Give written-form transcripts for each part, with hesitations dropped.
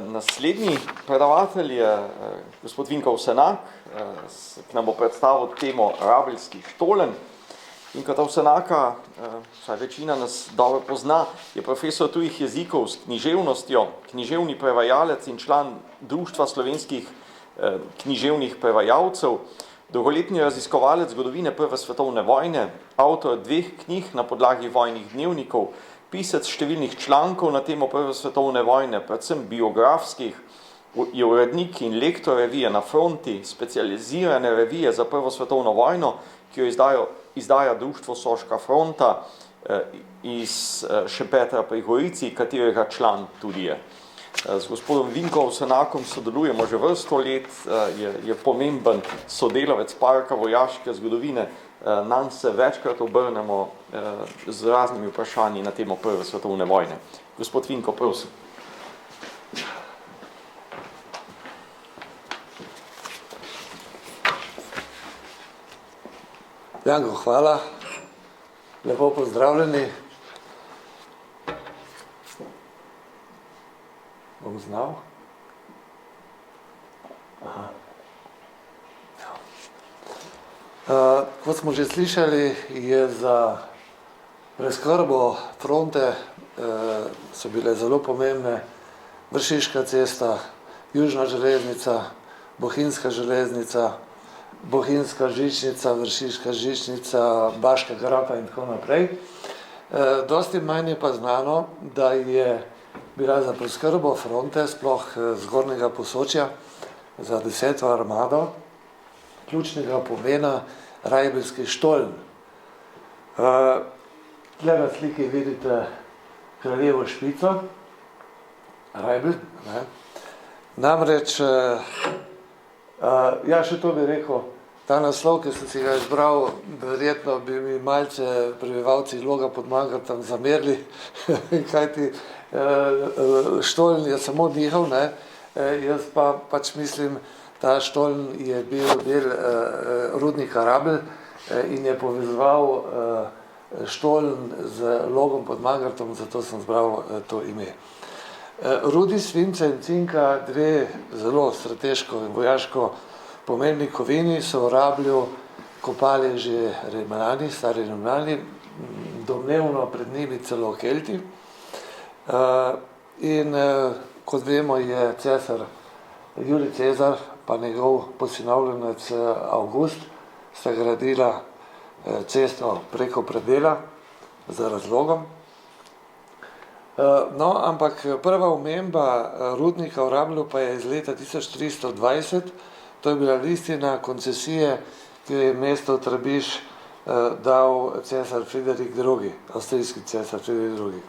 Naslednji predavatelj je gospod Vinko Avsenak, ki nam bo predstavil temo Rabelski štolen. In kot Avsenaka, vsaj večina nas dobro pozna, je profesor tujih jezikov s književnostjo, književni prevajalec in član Društva slovenskih književnih prevajalcev, dolgoletni raziskovalec zgodovine Prve svetovne vojne, avtor 2 knjig na podlagi vojnih dnevnikov, pisec številnih člankov na temo Prve svetovne vojne, predvsem biografskih, je urednik in lektor revije Na fronti, specializirane revije za Prvo svetovno vojno, ki jo izdaja Društvo Soška fronta iz Šempetra pri Gorici, katerega član tudi je. Z gospodom Vinkom Avsenakom sodelujemo že vrsto let, je pomemben sodelavec parka vojaške zgodovine, nanj se večkrat obrnemo z raznimi vprašanji na temo Prve svetovne vojne. Gospod Vinko, prosim. Janko, hvala. Lepo pozdravljeni. Bom znal? Aha. Kot smo že slišali, je za preskrbo fronte so bile zelo pomembne Vršiška cesta, Južna železnica, Bohinjska železnica, Bohinjska žičnica, Vršiška žičnica, Baška grapa in tako naprej. Dosti manj je pa znano, da je bila za preskrbo fronte, sploh zgornjega Posočja, za 10. armado, ključnega pomena Rabelski štolen. Tle na sliki vidite kraljevo špico, Rabel, ne? Namreč, ja, še to bi rekel, ta naslov, ki sem si ga izbral, verjetno bi mi malce prebivalci Loga pod Mangartom zamerili, kajti štolen je samo njihov, ne? Jaz pa pač mislim, ta štolen je bil del rudnika Rabel in je povezoval štolen z Logom pod Mangartom, zato sem zbral to ime. Rudi svinca in cinka, 2 zelo strateško in vojaško pomembni kovini, so v Rablju kopali že Rimljani, stari Rimljani, domnevno pred njimi celo Kelti. In kot vemo, je cesar Julij Cezar pa njegov posinovljenec Avgust sta gradila cesto preko predela z razlogom. No, ampak prva omemba rudnika v Rablju pa je iz leta 1320, to je bila listina koncesije, ki je mesto Trbiž dal cesar Friderik II., avstrijski cesar Friderik II.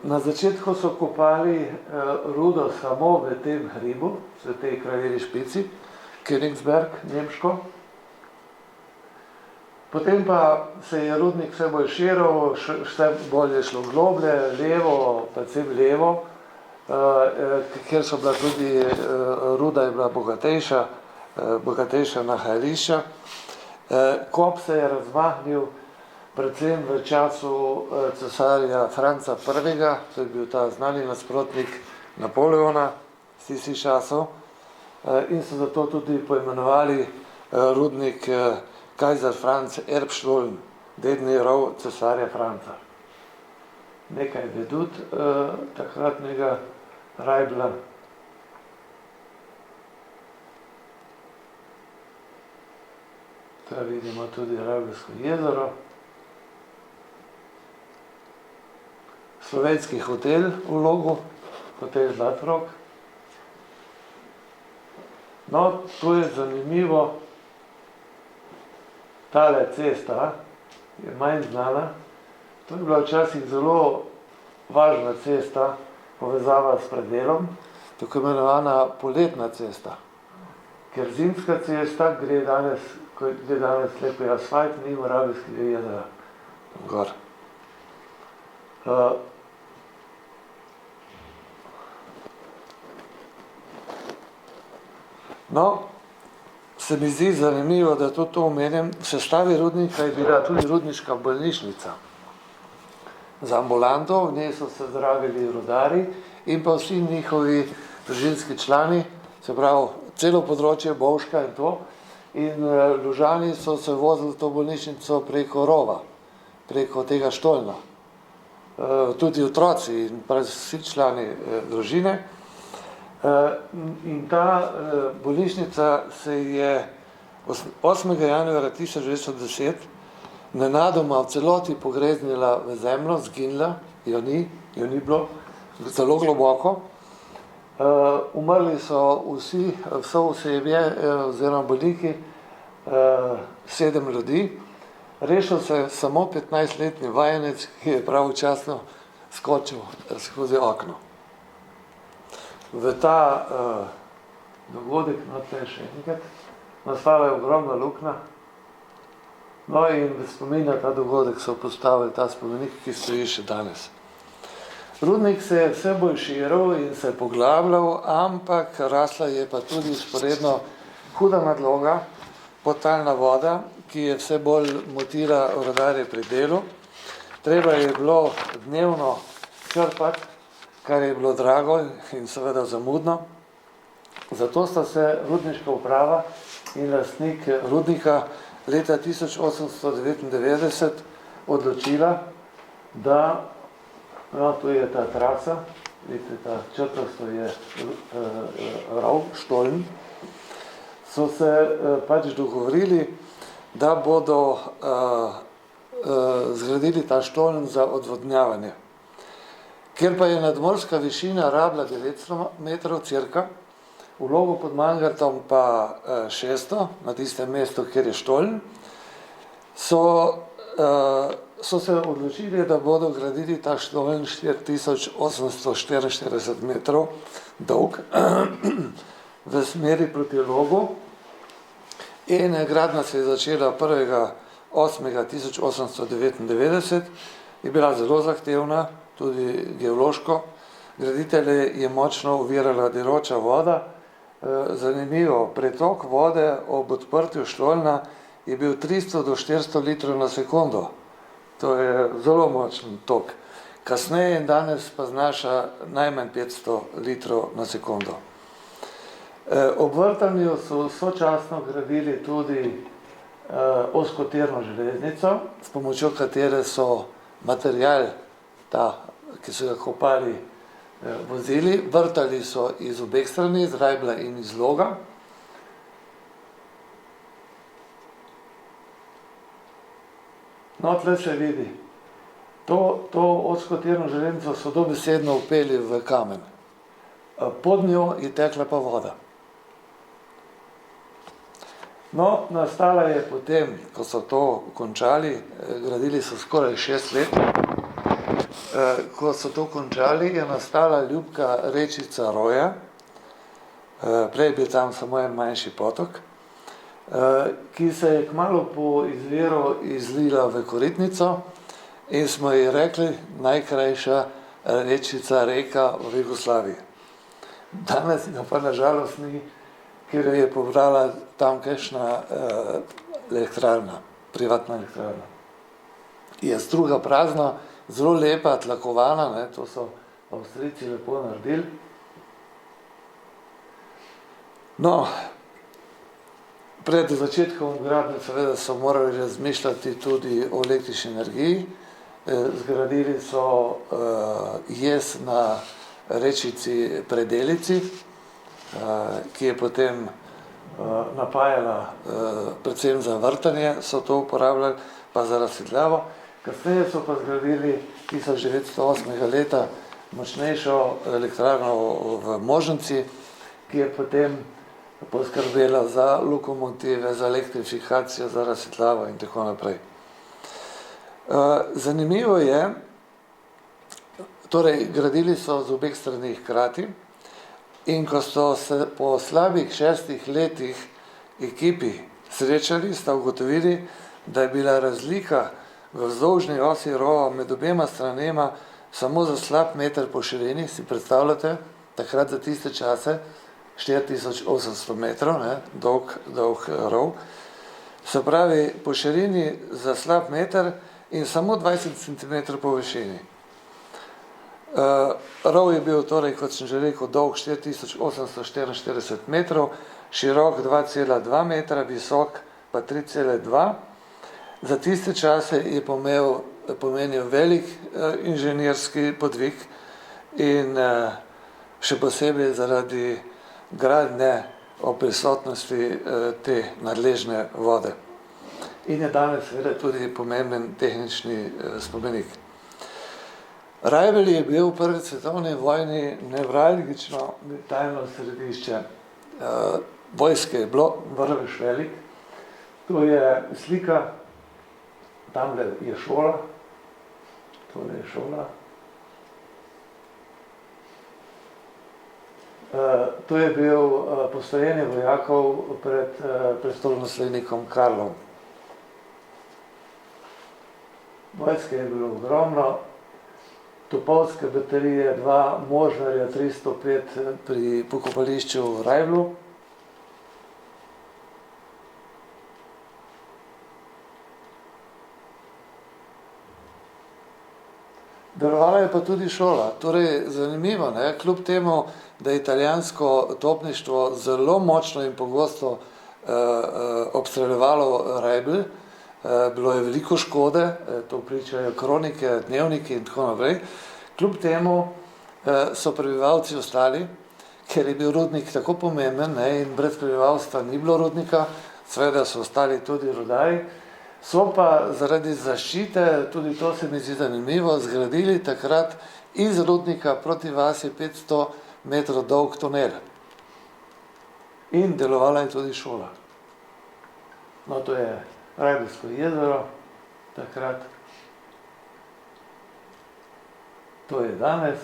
Na začetku so kopali rudo samo v tem hribu, v tej kraljevi špici, Königsberg, nemško. Potem pa se je rudnik vse bolj širil, vse bolj je šlo globlje, levo, predvsem levo, ker so bila tudi, ruda je bila bogatejša nahajališča. Kop se je razmahnil predvsem v času cesarja Franca I., to je bil ta znani nasprotnik Napoleona z tistih časov, in so zato tudi poimenovali rudnik Kaiser Franz Erbstollen, dedni rov cesarja Franca. Nekaj vedut takratnega Rabla. Tukaj vidimo tudi Rabelsko jezero. Slovenski hotel v Logu, hotel Zlatorog. No, tu je zanimivo, tale cesta je manj znana. To je bila včasih zelo važna cesta, povezava s predelom, tako imenovana poletna cesta. Ker zimska cesta gre danes lepo asfalt, mimo Rabelskega jezera. Gor. No, se mi zdi zanimivo, da to omenim, v sestavi rudnika je bila tudi rudniška bolnišnica. za ambulanto, v njej so se zdravili rudari in pa vsi njihovi družinski člani, se pravi celo področje Bovška in to. In Lužani so se vozili to bolnišnico preko rova, preko tega Štolna. Tudi otroci in vsi člani družine. In ta bolnišnica se je 8. januarja 1910 nenadoma v celoti pogreznila v zemljo, zginila, jo ni bilo, zelo globoko. Umrli so vso osebje oziroma bolniki, 7 ljudi. Rešil se je samo 15-letni vajenec, ki je pravočasno skočil skozi okno. V ta dogodek, no tle še enkrat, nastala je ogromna luknja. No in v spomin na ta dogodek so postavili ta spomenik, ki stoji še danes. Rudnik se je vse bolj širil in se je poglabljal, ampak rasla je pa tudi vzporedno huda nadloga, podtalna voda, ki je vse bolj motila rudarje pri delu. Treba je bilo dnevno črpati, kar je bilo drago in seveda zamudno. Zato sta se rudniška uprava in lastnik rudnika leta 1899 odločila, da, no, tu je ta trasa, vidite, ta črtasto je rov, Štoln, so se pač dogovorili, da bodo zgradili ta Štoln za odvodnjavanje. Ker pa je nadmorska višina rabila 900 metrov cirka, v Logu pod Mangartom pa 600, na tistem mestu, kjer je Štoln, so se odločili, da bodo gradili ta Štoln 4844 metrov dolg v smeri proti Logu. In gradnja se je začela 1.8.1899, je bila zelo zahtevna, tudi geološko. Graditelje je močno ovirala deroča voda. Zanimivo, pretok vode ob odprtju Štolna je bil 300 do 400 litrov na sekundo. To je zelo močen tok. Kasneje in danes pa znaša najmanj 500 litrov na sekundo. Ob vrtanju so sočasno gradili tudi ozkotirno železnico, s pomočjo katere so material, ki so ga kopali, vozili. Vrtali so iz obeh strani, iz Rajbla in iz Loga. No, tle se vidi. To ozkotirno železnico so dobesedno vpeli v kamen. Pod njo je tekla pa voda. No, nastala je potem, ko so to končali, gradili so skoraj 6 let, ko so to končali, je nastala ljubka rečica Roja, prej je bil tam samo en manjši potok, ki se je kmalu po izviru izlila v Koritnico in smo ji rekli najkrajša rečica reka v Jugoslaviji. Danes jo pa nažalost ni, ker je pobrala tamkajšnja elektrarna, privatna elektrarna. Je struga prazna, zelo lepa, tlakovana, to so Avstrijci lepo naredili. No, pred začetkom gradnje seveda so morali razmišljati tudi o električni energiji. Zgradili so jez na rečici Predelici, ki je potem napajala predvsem za vrtanje, so to uporabljali, pa za razsvetljavo. Kasneje so pa zgradili 1908. leta močnejšo elektrarno v Možnici, ki je potem poskrbela za lokomotive, za elektrifikacijo, za razsvetljavo in tako naprej. Zanimivo je, torej gradili so z obeh strani hkrati, in ko so se po slabih 6 letih ekipi srečali, sta ugotovili, da je bila razlika v vzdolžni osi rova med obema stranema samo za slab meter po širini, si predstavljate, takrat za tiste čase, 4800 metrov, dolg rov, se pravi po širini za slab meter in samo 20 cm po višini. Rov je bil, torej, kot sem že rekel, dolg 4844 metrov, širok 2,2 metra, visok pa 3,2. Za tiste čase je pomenil velik inženirski podvig in še posebej zaradi gradnje o prisotnosti te nadležne vode. In je danes seveda tudi pomemben tehnični spomenik. Rajbelj je bil v prvi svetovni vojni nevralgično vitalno središče. Vojske je bilo vrvež velik. Tu je slika, tamle je šola, tole je šola. To je bil postajanje vojakov pred prestolonaslednikom Karlom. Vojske je bilo ogromno, topovske baterije, 2 možnarja 305 pri pokopališču v Rajblu. Delovala je pa tudi šola. Torej, zanimivo, ne? Kljub temu, da je italijansko topništvo zelo močno in pogosto obstreljevalo Rajbelj, bilo je veliko škode, to pričajo kronike, dnevniki in tako naprej. Kljub temu so prebivalci ostali, ker je bil rudnik tako pomemben, ne, in brez prebivalstva ni bilo rudnika, seveda so ostali tudi rudarji. So pa zaradi zaščite, tudi to se mi zdi zanimivo, zgradili takrat iz rudnika proti vasi 500 metrov dolg tunel. In delovala je tudi šola. No, to je Rajbeljsko jezero, takrat. To je danes,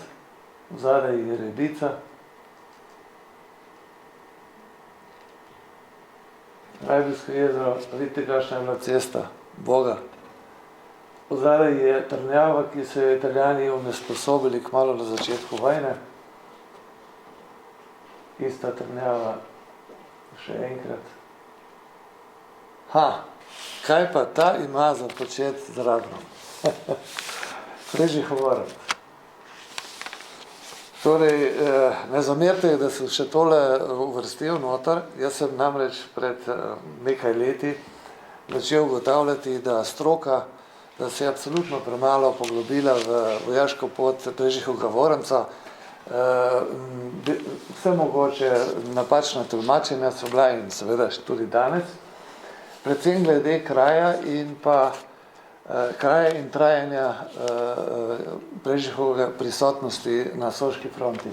zadaj je Rebica. Rajbeljsko jezero, vidite, kakšna je bila cesta, Boga. Zadaj je trdnjava, ki so jo Italijani onesposobili kmalu na začetku vojne. Ista trdnjava, še enkrat. Kaj pa ta ima za početi z Radnom? Prežih Voranc. Torej, ne zamerite, da sem še tole uvrstil noter. Jaz sem namreč pred nekaj leti začel ugotavljati, da stroka, da se je absolutno premalo poglobila v vojaško pot Prežihovega Voranca. Vse mogoče napačna tolmačenja so bila in seveda tudi danes. Predvsem glede kraja in pa kraja in trajanja Prežihovega prisotnosti na soški fronti.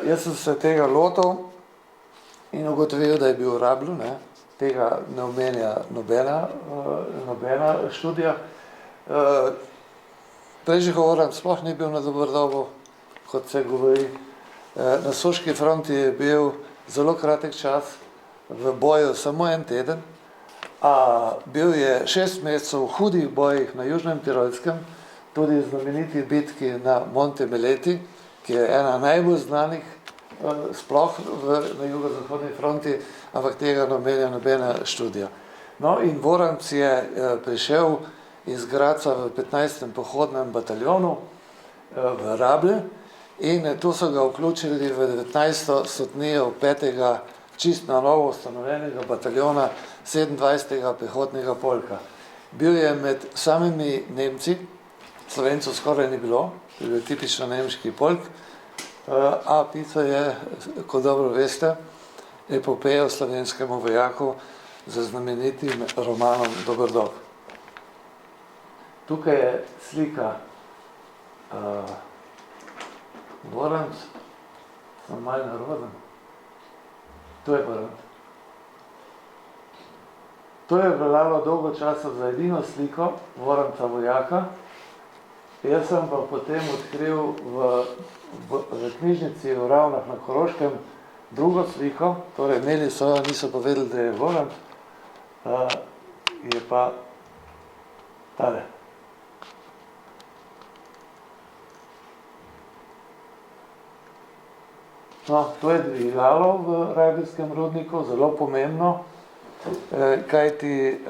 Jaz sem se tega lotil in ugotovil, da je bil v Rablju, ne? Tega ne omenja nobena študija. Prežihov Voranc sploh ni bil na Doberdobu, kot se govori. Na soški fronti je bil zelo kratek čas, v boju samo 1 teden, a bil je 6 mesecev v hudih bojih na Južnem Tirolskem, tudi znameniti bitki na Monte Meleti, ki je ena najbolj znanih sploh na jugozahodni fronti, ampak tega ne omenja nobena študija. No, in Voranc je prišel iz Graca v 15. pohodnem bataljonu v Rablje in tu so ga vključili v 19. stotnijo 5. čist na novo ustanovljenega bataljona 27. pehotnega polka. Bil je med samimi Nemci, Slovencev skoraj ni bilo, to je bil tipično nemški polk, a pisal je, kot dobro veste, epopejo slovenskemu vojaku z znamenitim romanom Doberdob. Tukaj je slika Voranc, sem malo naroden. To je Voranc. To je veljalo dolgo časa za edino sliko Voranca vojaka. Jaz sem pa potem odkril v knjižnici v Ravnah na Koroškem drugo sliko, torej imeli so, niso povedali, da je Voranc, je pa tale. No, to je dvigalo v Rajbeljskem rudniku, zelo pomembno, kajti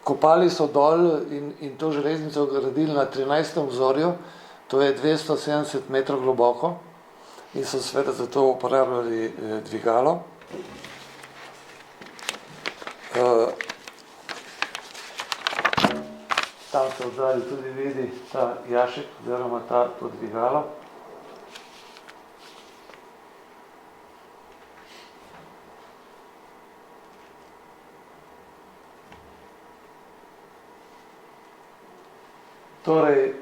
Kopali so dol in to železnico gradili na 13. vzorju, to je 270 metrov globoko in so seveda za to uporabljali dvigalo. Tam se odzadaj tudi vidi ta jašek oziroma to dvigalo. Torej,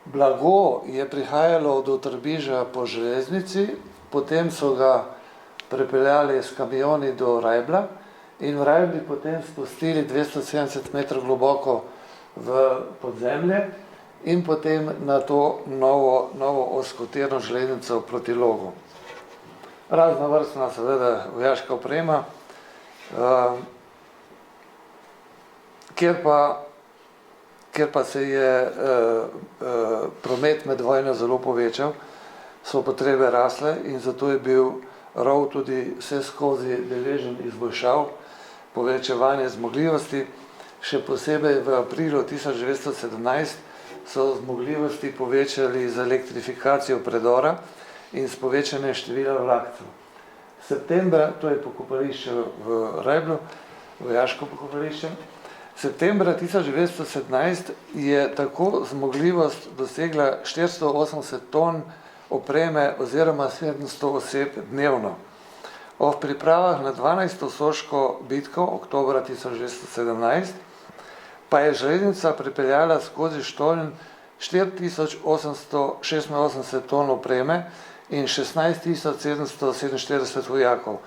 blago je prihajalo do Trbiža po železnici, potem so ga prepeljali s kamioni do Rajbla in v Rajbli potem spustili 270 metrov globoko v podzemlje in potem na to novo ozkotirno železnico proti Logu. Razna vrstna seveda vojaška oprema, Ker pa se je promet med vojno zelo povečal, so potrebe rasle in zato je bil rov tudi vse skozi deležen izboljšav, povečevanje zmogljivosti. Še posebej v aprilu 1917 so zmogljivosti povečali z elektrifikacijo predora in s povečanjem števila vlakcev. Septembra, to je pokopališče v Rajblu, vojaško pokopališče, septembra 1917 je tako zmogljivost dosegla 480 ton opreme oziroma 700 oseb dnevno. Ob pripravah na 12. soško bitko oktobra 1917 pa je železnica pripeljala skozi Štoln 4886 ton opreme in 16747 vojakov.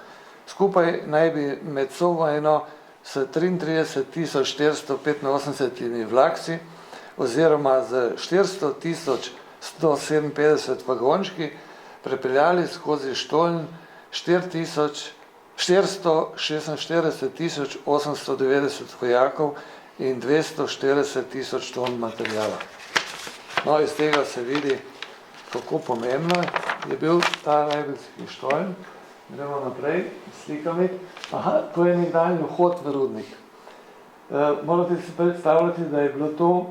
Skupaj naj bi med vojno s 33.485 vlakci oziroma z 400.157 vagončki prepeljali skozi Štoln 446.890 vojakov in 240.000 ton materijala. No, iz tega se vidi, kako pomembno je bil ta Rajbelski Štoln. Gremo naprej s slikami. Aha, to je nekdanji vhod v rudnik. Morate si predstavljati, da je bilo to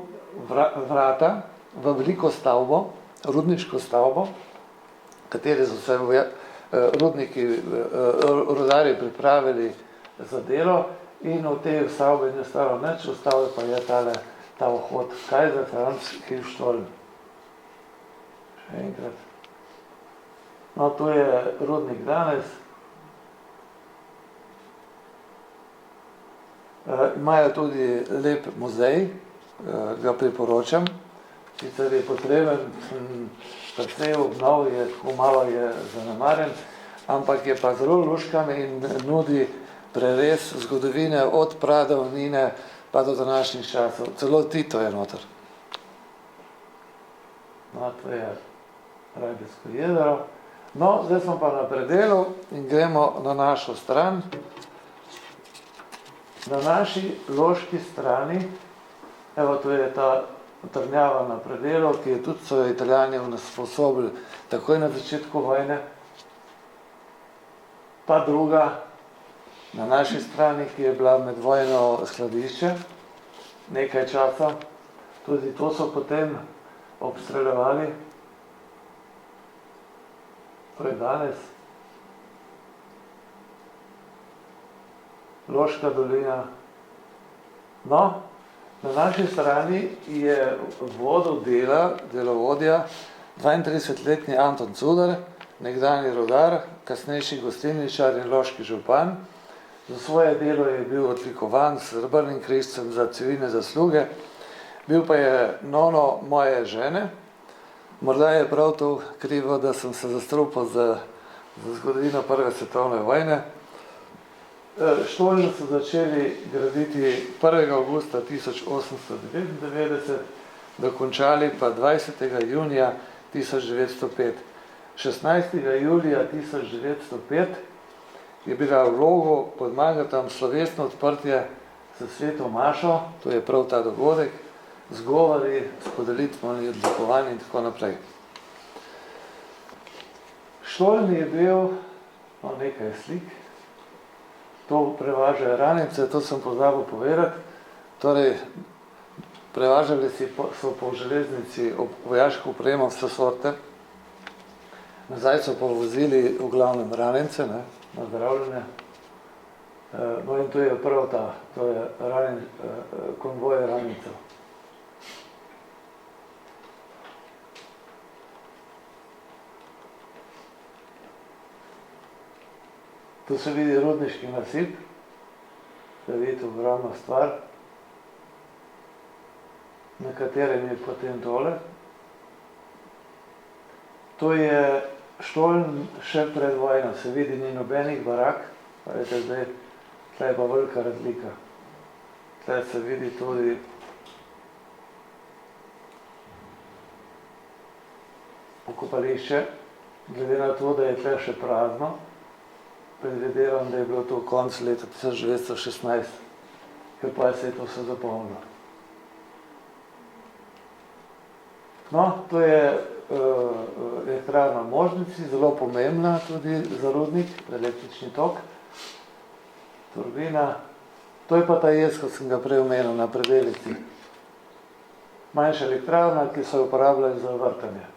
vrata v veliko stavbo, rudniško stavbo, kateri so se rudniki, rudarji pripravili za delo in v tej stavbi ni ostalo nič, ostal pa je ta vhod. Kaiser Franz Hilfstollen. Še enkrat. No, to je rudnik danes. Imajo tudi lep muzej, ga priporočam. Sicer je potreben, precej obnov je, tako malo je zanemaren, ampak je pa zelo luškan in nudi prerez zgodovine od pradavnine pa do današnjih časov. Celo Tito je noter. No, to je Rajbelsko jezero. No, zdaj smo pa na predelu in gremo na našo stran. Na naši loški strani, evo, to je ta trdnjava na predelu, ki je tudi so Italijani usposobili takoj na začetku vojne. Pa druga, na naši strani, ki je bila med vojno skladišče, nekaj časa, tudi to so potem obstreljevali. To je danes. Loška dolina. No, na naši strani je vodil delovodja 32-letni Anton Cudar, nekdanji rudar, kasnejši gostilničar in loški župan. Za svoje delo je bil odlikovan s srebrnim križcem za civilne zasluge. Bil pa je nono moje žene. Morda je prav to krivo, da sem se zastrupil za zgodovino Prve svetovne vojne. Štoln so začeli graditi 1. avgusta 1899, dokončali pa 20. junija 1905. 16. julija 1905 je bila v Logu pod Mangatom slovesno odprtje s sveto mašo, to je prav ta dogodek, z govori, s podelitvami, odlikovanji in tako naprej. Štoln je bil, no, nekaj slik, to prevažajo ranjence, to sem pozabil povedati. Torej, prevažali so po železnici vojaško opremo vse sorte, nazaj so pa vozili v glavnem ranjence, ne, na zdravljenje. No in to je prav to je konvoj ranjencev. Tu se vidi rudniški nasip, da vidite ogromna stvar, na katerem je potem dole. To je Štoln še pred vojno, se vidi ni nobenih barak, pa vidite zdaj, tle je pa velika razlika. Tle se vidi tudi pokopališče, glede na to, da je tle še prazno. Predvidevam, da je bilo to konec leta 1916, ker pa se je to vse zapolnilo. No, to je elektrarna v Možnici, zelo pomembna tudi za rudnik, električni tok, turbina. To je pa ta jez, kot sem ga prej omenil, na Predelici. Manjša elektrarna, ki so jo uporabljali za vrtanje.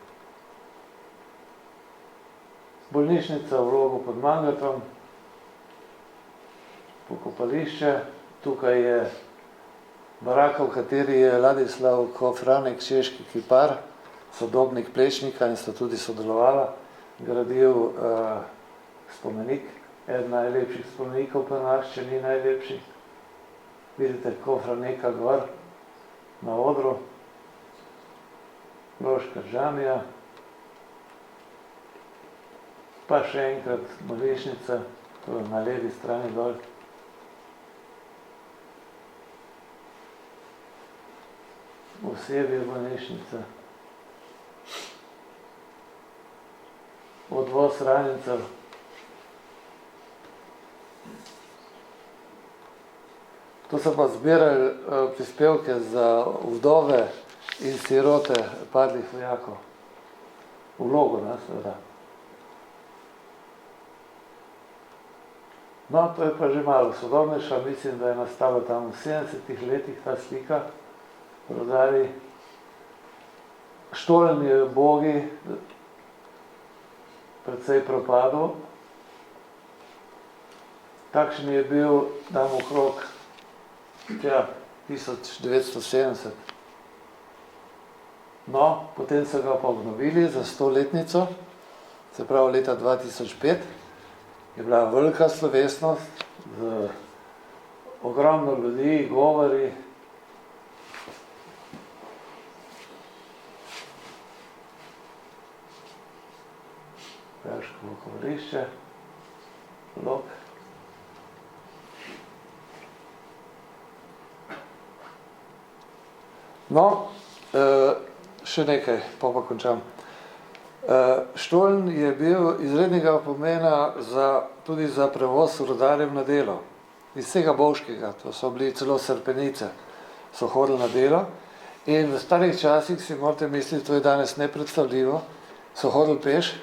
Bolnišnica v Logu pod Mangartom, pokopališče, tukaj je baraka, v kateri je Ladislav Kofranek, češki kipar, sodobnik Plečnika in sta tudi sodelovala, gradil spomenik, eden najlepših spomenikov pa naš, če ni najlepši. Vidite Kofraneka gor na odru, Loška džamija, pa še enkrat bolnišnica, to je na levi strani dol. Osebje bolnišnica. Odvoz ranjencev. To so pa zbirali prispevke za vdove in sirote padlih vojakov. V Logu, ne, seveda. No, to je pa že malo sodobnejša, mislim, da je nastala tam v 70-ih letih ta slika. Rudari. Štoln je bogi precej propadel. Takšen je bil tam okrog 1970. No, potem so ga pa obnovili za 100-letnico, se pravi leta 2005. Je bila velika slovesnost z ogromno ljudi, govori. Vojaško pokopališče, Log. No, še nekaj, pa končam. Štoln je bil izrednega pomena tudi za prevoz rudarjev na delo. Iz vsega Bovškega, to so bili celo Srpenice, so hodili na delo. In v starih časih si morate misliti, to je danes nepredstavljivo, so hodili peš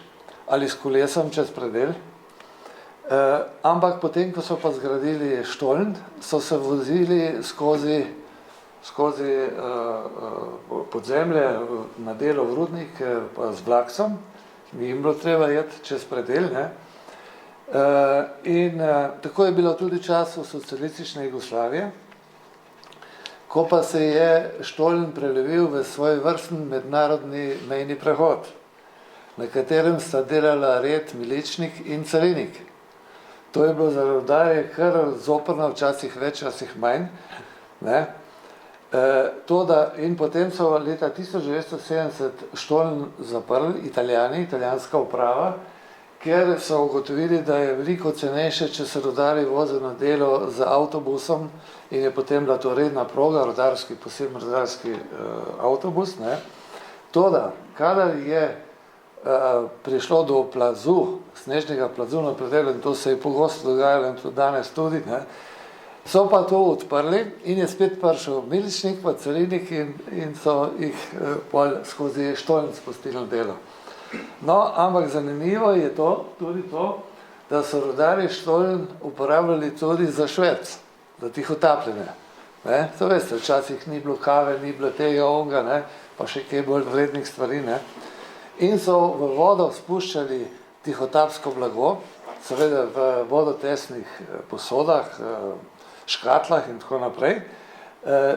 ali s kolesom čez predel. Ampak potem, ko so pa zgradili Štoln, so se vozili skozi podzemlje na delo v rudnik z vlakcem, ni jim bilo treba jeti čez predel, ne. In tako je bilo tudi v času socialistične Jugoslavije, ko pa se je Štoln prelevil v svoj vrsten mednarodni mejni prehod, na katerem sta delala red miličnik in carinik. To je bilo za rudarje kar zoprno, včasih več, včasih manj, ne. In potem so leta 1970 Štoln zaprli Italijani, italijanska uprava, ker so ugotovili, da je veliko cenejše, če se rudarji vozijo na delo z avtobusom in je potem bila to redna proga, posebno rudarski avtobus, ne. Toda, kadar je prišlo do plazu, snežnega plazu na predelu, in to se je pogosto dogajalo in tudi danes tudi, ne, so pa to odprli in je spet prišel miličnik pa carinik in so jih skozi Štoln spustili na delo. No, ampak zanimivo je tudi to, da so rudarji Štoln uporabljali tudi za šverc, za tihotapljenje. Ne? To veste, včasih ni bilo kave, ni bilo tega onga, ne? Pa še kaj bolj vrednih stvari. Ne? In so v vodo spuščali tihotapsko blago, seveda v vodotesnih posodah, škatlah in tako naprej.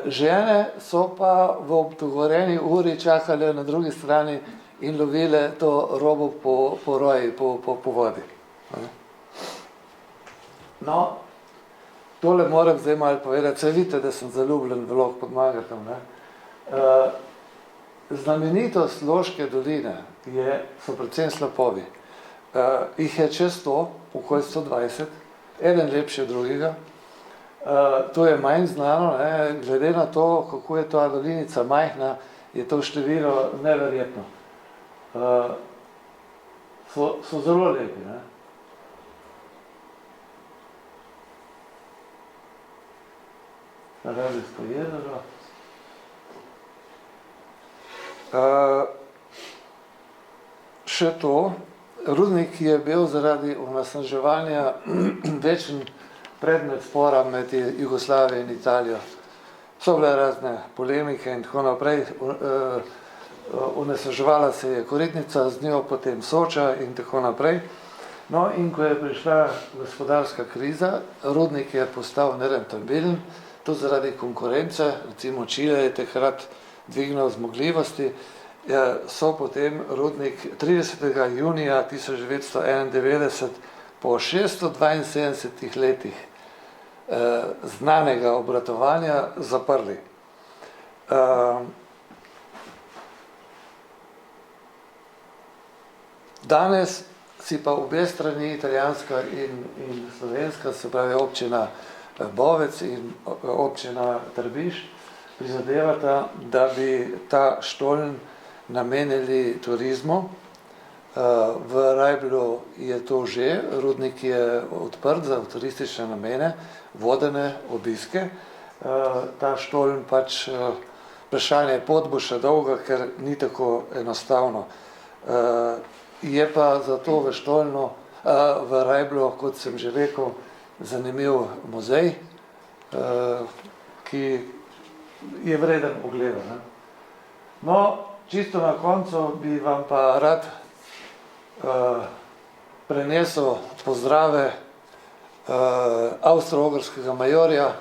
Žene so pa v obdogovorjeni uri čakale na drugi strani in lovile to robo po roji, po vodi. No, tole moram zdaj malo povedati. Se vidite, da sem zaljubljen v Log pod Mangartom. Znamenitost Loške doline so predvsem slapovi. Jih je čez 100, okoli 120, eden lepši od drugega. To je manj znano, ne? Glede na to, kako je ta dolinica majhna, je to število neverjetno. So zelo lepi. Ne? Rabljsko jezero. Še to, rudnik je bil zaradi onesnaževanja večen predmet spora med Jugoslavijo in Italijo. So bile razne polemike in tako naprej. Onesnaževala se je Koritnica, z njo potem Soča in tako naprej. No, in ko je prišla gospodarska kriza, rudnik je postal nerentabilen, to zaradi konkurence, recimo Čile je takrat dvignil zmogljivosti, so potem rudnik 30. junija 1991 po 672 letih znanega obratovanja zaprli. Danes si pa obe strani, italijanska in slovenska, se pravi občina Bovec in občina Trbiž, prizadevata, da bi ta Štoln namenili turizmu. V Rajblu je to že, rudnik je odprt za turistične namene, vodene obiske. Ta Štoln pač, vprašanje pot bo še dolga, ker ni tako enostavno. Je pa zato v Štolnu, v Rajblu, kot sem že rekel, zanimiv muzej, ki je vreden ogleda. Ne? No, čisto na koncu bi vam pa rad prenesel pozdrave avstro-ogrskega majorja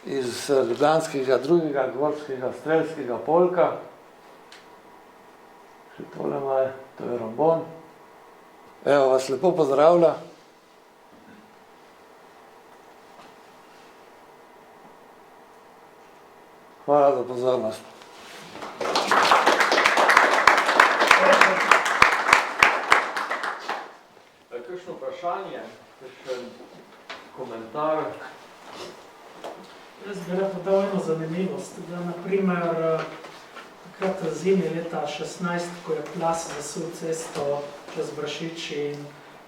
iz ljubljanskega drugega gorskega strelskega polka. Še tole malo, to je rombon. Evo, vas lepo pozdravlja. Hvala za pozornost. Kakšno vprašanje, kakšen komentar? Jaz bi rad podal eno zanimivost, da naprimer takrat zimi leta 16, ko je plas zasul cesto čez Brašič in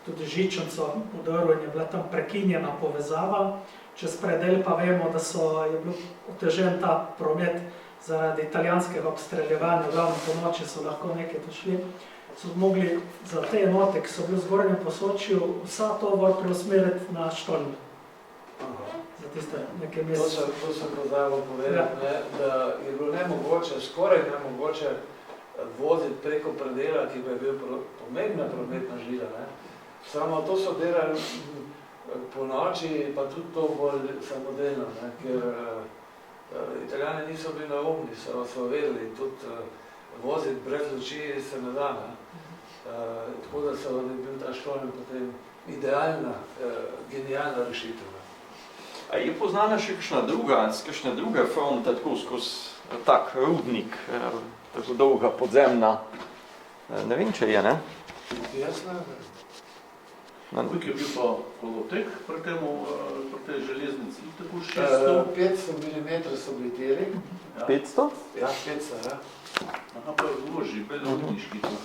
tudi Žičanco udrl in je bila tam prekinjena povezava, čez predel pa vemo, da je bil otežen ta promet zaradi italijanskega obstreljevanja, glavno po noči so lahko nekaj došli, so mogli za te enote, ki so bili v Zgornjem Posočju, vsa tovor preusmeriti na Štoln. Za tiste neke mesece. To sem pozabil povedati, ne, da je bilo nemogoče, skoraj nemogoče voziti preko predela, ki je bil pomembna prometna žila. Ne. Samo to so delali po noči, pa tudi to bolj samodelno, ne, ker Italijani niso bili naumni, so vedeli, tudi voziti brez luči se ne da. Ne. Tako da so bil ta Štoln potem idealna, genialna rešitev. A je poznana še kakšna druga fronta, tako skozi tak rudnik, tako dolga podzemna? Ne vem, če je, ne? Jasno. Koliko je bil pa kolotek pri tej železnici? Tako 600? 500 mm so bili tiri. 500? Ja, 500, ja. Aha, pa je vloži, belovodniški to.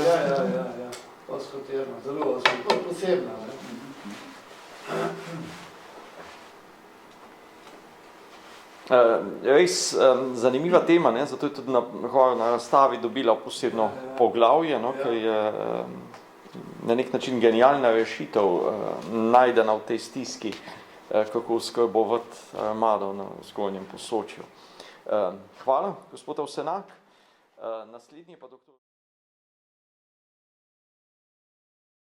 Ja. Oskotirno, zelo posebna. Res zanimiva tema, ne? Zato je tudi na razstavi dobila posebno poglavje, no? Ker je na nek način genialna rešitev, najdena v tej stiski, kako skrbovati armado na Zgornjem Posočju. Hvala, gospod Avsenak. Naslednji pa doktor